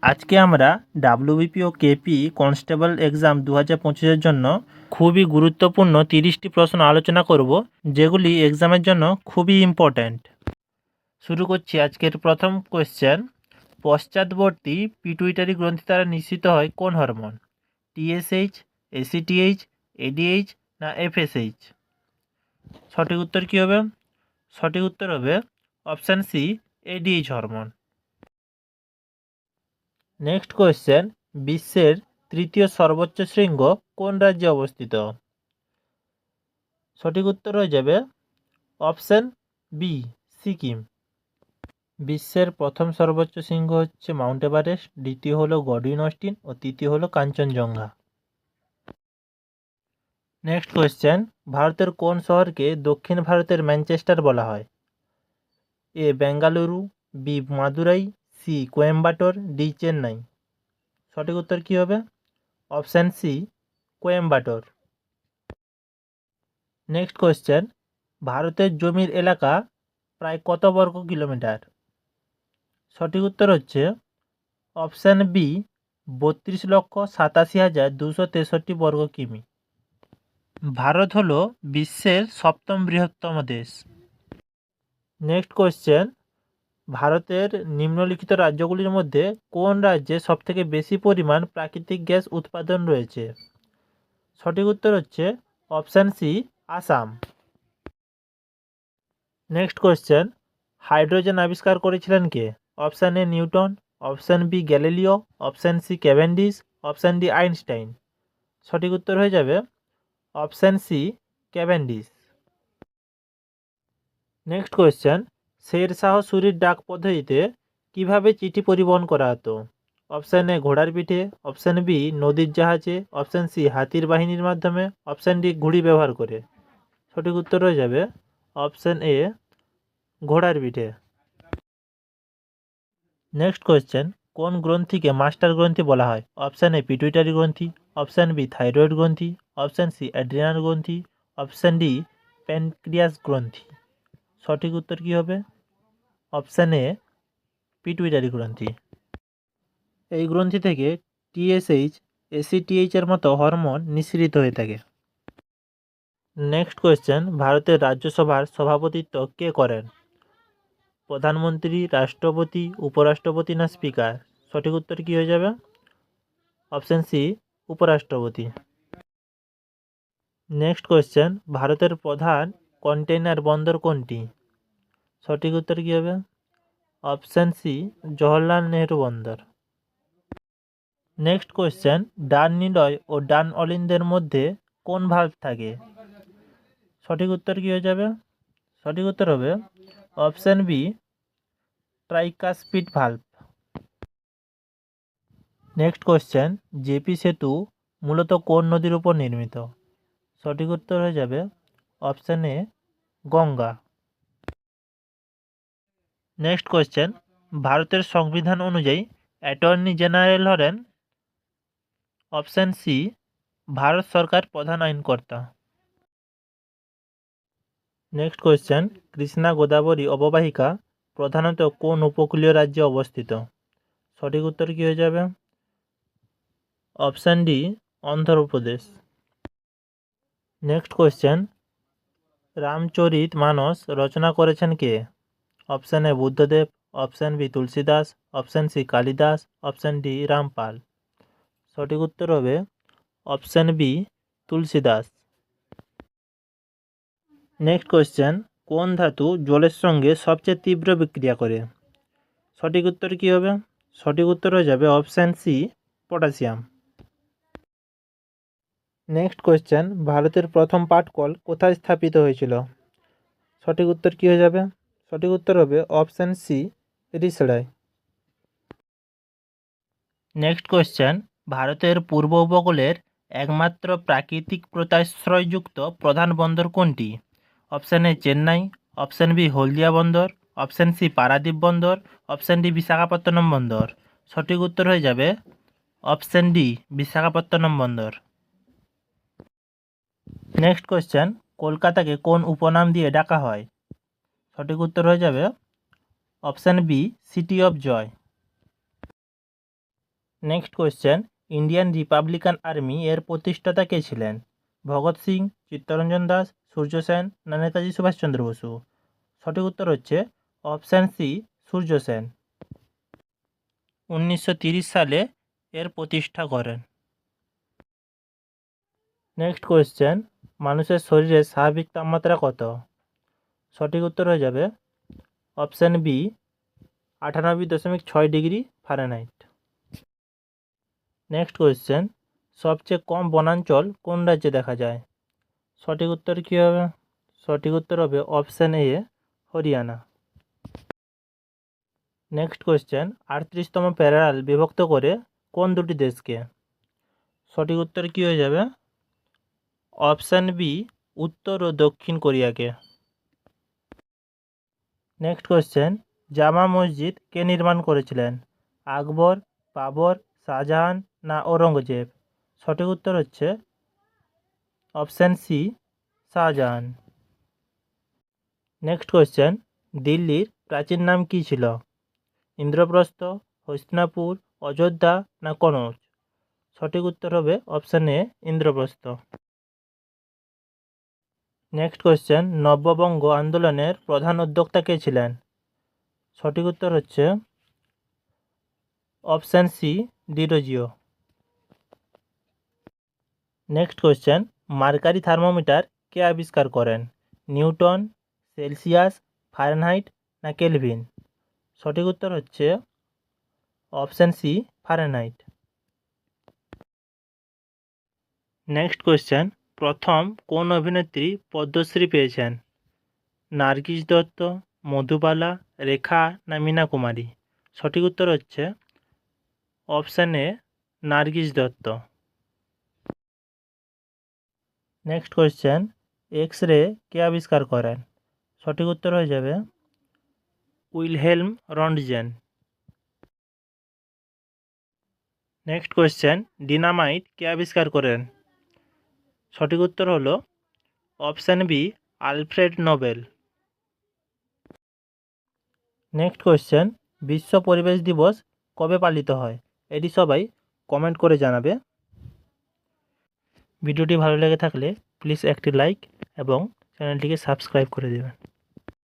আজকে আমরা ডাব্লিউবিপি ও KP constable exam 2025-এর জন্য খুবই গুরুত্বপূর্ণ 30টি প্রশ্ন আলোচনা করব, যেগুলি এক্সামের জন্য খুবই ইম্পর্ট্যান্ট। শুরু করছি আজকের প্রথম কোয়েশ্চেন। পশ্চাৎবর্তী পিটুইটারি গ্রন্থি দ্বারা নিঃসৃত হয় কোন হরমোন? টিএসএইচ, এসিটিএইচ, এডিএইচ না এফএসএইচ? সঠিক উত্তর কী হবে? সঠিক উত্তর হবে অপশান সি, এডিএইচ হরমোন। নেক্সট কোয়েশ্চেন, বিশ্বের তৃতীয় সর্বোচ্চ শৃঙ্গ কোন রাজ্যে অবস্থিত? সঠিক উত্তর হয়ে যাবে অপশান বি, সিকিম। বিশ্বের প্রথম সর্বোচ্চ শৃঙ্গ হচ্ছে মাউন্ট এভারেস্ট, দ্বিতীয় হলো গডউইন অস্টিন ও তৃতীয় হলো কাঞ্চনজঙ্ঘা। নেক্সট কোয়েশ্চেন, ভারতের কোন শহরকে দক্ষিণ ভারতের ম্যানচেস্টার বলা হয়? A Bengaluru, B Madurai, C Coimbatore, D Chennai. সঠিক উত্তর কী হবে? Option C, Coimbatore. Next question, ভারতের জমির এলাকা প্রায় কত বর্গ কিলোমিটার? সঠিক উত্তর হচ্ছে অপশান বি, 32,87,263 বর্গ কিমি। ভারত হলো বিশ্বের সপ্তম বৃহত্তম দেশ। নেক্সট কোয়েশ্চেন, ভারতের নিম্নলিখিত রাজ্যগুলির মধ্যে কোন রাজ্যে সবথেকে বেশি পরিমাণ প্রাকৃতিক গ্যাস উৎপাদন রয়েছে? সঠিক উত্তর হচ্ছে option C, Assam. Next question, hydrogen আবিষ্কার করেছিলেন কে? Option A Newton, option B Galileo, option C Cavendish, option D Einstein. সঠিক উত্তর হয়ে যাবে option C, Cavendish. Next question, Sher Shah সুরির ডাক পদ্ধতিতে কিভাবে চিঠি পরিবহন করা হতো? অপশান এ ঘোড়ার পিঠে, অপশান বি নদীর জাহাজে, অপশান সি হাতির বাহিনীর মাধ্যমে, অপশান ডি ঘুড়ি ব্যবহার করে। সঠিক উত্তর হয়ে যাবে অপশান এ, ঘোড়ার পিঠে। নেক্সট কোয়েশ্চেন, কোন গ্রন্থিকে মাস্টার গ্রন্থি বলা হয়? অপশান এ পিটুইটারি গ্রন্থি, অপশান বি থাইরয়েড গ্রন্থি, অপশান সি অ্যাড্রিনাল গ্রন্থি, অপশান ডি প্যানক্রিয়াস গ্রন্থি। সঠিক উত্তর কী হবে? অপশান এ, পিটুইটারি গ্রন্থি। এই গ্রন্থি থেকে টিএসএইচ, এসিটিএইচ এর মতো হরমোন নিঃসৃত হয়ে থাকে। নেক্সট কোয়েশ্চেন, ভারতের রাজ্যসভার সভাপতিত্ব কে করেন? প্রধানমন্ত্রী, রাষ্ট্রপতি, উপরাষ্ট্রপতি না স্পিকার? সঠিক উত্তর কী হয়ে যাবে? অপশান সি, উপরাষ্ট্রপতি। নেক্সট কোয়েশ্চেন, ভারতের প্রধান কন্টেইনার বন্দর কোনটি? সঠিক উত্তর কী হবে? অপশান সি, জওহরলাল নেহরু বন্দর। নেক্সট কোয়েশ্চেন, ডান নিলয় ও ডান অলিন্দের মধ্যে কোন ভালভ থাকে? সঠিক উত্তর কী হয়ে যাবে? সঠিক উত্তর হবে option B, tricuspid valve. Next question, JP সেতু মূলত কোন নদীর উপর নির্মিত? সঠিক উত্তর হয়ে যাবে option A, Ganga. Next question, ভারতের সংবিধান অনুযায়ী অ্যাটর্নি জেনারেল হলেন? অপশান সি, ভারত সরকার প্রধান আইনকর্তা। নেক্সট কোয়েশ্চেন, কৃষ্ণা গোদাবরী অববাহিকা প্রধানত কোন উপকূলীয় রাজ্যে অবস্থিত? সঠিক উত্তর কী হয়ে যাবে? Option D, Andhra Pradesh. Next question, Ramcharit Manas রচনা করেছেন কে? Option A Buddhadev, option B Tulsidas, option C Kalidas, option D Rampal. সঠিক উত্তর হবে option B, Tulsidas. Next question, কোন ধাতু জলের সঙ্গে সবচেয়ে তীব্র বিক্রিয়া করে? সঠিক উত্তর কী হবে? সঠিক উত্তর হয়ে যাবে option C, potassium. Next question, ভারতের প্রথম পাটকল কোথায় স্থাপিত হয়েছিল? সঠিক উত্তর কী হয়ে যাবে? সঠিক উত্তর হবে অপশান সি, রিষড়ায়। নেক্সট কোয়েশ্চেন, ভারতের পূর্ব উপকূলের একমাত্র প্রাকৃতিক পোতাশ্রয়যুক্ত প্রধান বন্দর কোনটি? Option A Chennai, option B Haldia বন্দর, অপশান সি পারাদ্বীপ বন্দর, অপশান ডি বিশাখাপত্তনম বন্দর। সঠিক উত্তর হয়ে যাবে অপশান ডি, বিশাখাপত্তনম বন্দর। নেক্সট কোয়েশ্চেন, কলকাতাকে কোন উপনাম দিয়ে ডাকা হয়? সঠিক উত্তর হয়ে যাবে option B, city of joy. Next question, Indian Republican Army এর প্রতিষ্ঠাতা কে ছিলেন? ভগৎ সিং, চিত্তরঞ্জন দাস, সূর্য সেন না নেতাজি সুভাষচন্দ্র বসু? সঠিক উত্তর হচ্ছে অপশান সি, সূর্য সেন। 1930 সালে এর প্রতিষ্ঠা করেন। নেক্সট কোয়েশ্চেন, মানুষের শরীরের স্বাভাবিক তাপমাত্রা কত? সঠিক উত্তর হয়ে যাবে option B, 98.6 degree Fahrenheit. Next question, সবচেয়ে কম বনাঞ্চল কোন রাজ্যে দেখা যায়? সঠিক উত্তর কী হবে? সঠিক উত্তর হবে option A, Haryana. Next question, 38তম প্যারাল বিভক্ত করে কোন দুটি দেশকে? সঠিক উত্তর কী হয়ে যাবে? অপশান বি, উত্তর ও দক্ষিণ কোরিয়াকে। নেক্সট কোয়েশ্চেন, জামা মসজিদ কে নির্মাণ করেছিলেন? আকবর, বাবর, শাহজাহান না ঔরঙ্গজেব? সঠিক উত্তর হচ্ছে option C, Shah Jahan. Next question, দিল্লির প্রাচীন নাম কী ছিল? ইন্দ্রপ্রস্থ, হস্তিনাপুর, অযোধ্যা না কনৌজ? সঠিক উত্তর হবে option A, Indraprastha. Next question, নব্যবঙ্গ আন্দোলনের প্রধান উদ্যোক্তা কে ছিলেন? সঠিক উত্তর হচ্ছে option C, Derozio. Next question, mercury thermometer কে আবিষ্কার করেন? নিউটন, সেলসিয়াস, ফারেনহাইট না কেলভিন? সঠিক উত্তর হচ্ছে option C, Fahrenheit. Next question, প্রথম কোন অভিনেত্রী পদ্মশ্রী পেয়েছেন? নার্গিস দত্ত, মধুবালা, রেখা না মীনা কুমারী? সঠিক উত্তর হচ্ছে option A, Nargis Dutt. Next question, X ray কে আবিষ্কার করেন? সঠিক উত্তর হয়ে যাবে Wilhelm Roentgen. Next question, dynamite কে আবিষ্কার করেন? সঠিক উত্তর হলো option B, Alfred Nobel. Next question, বিশ্ব পরিবেশ দিবস কবে পালিত হয়? এটি সবাই কমেন্ট করে জানাবে। ভিডিওটি ভালো লেগে থাকলে প্লিজ একটি লাইক এবং চ্যানেলটিকে সাবস্ক্রাইব করে দেবেন।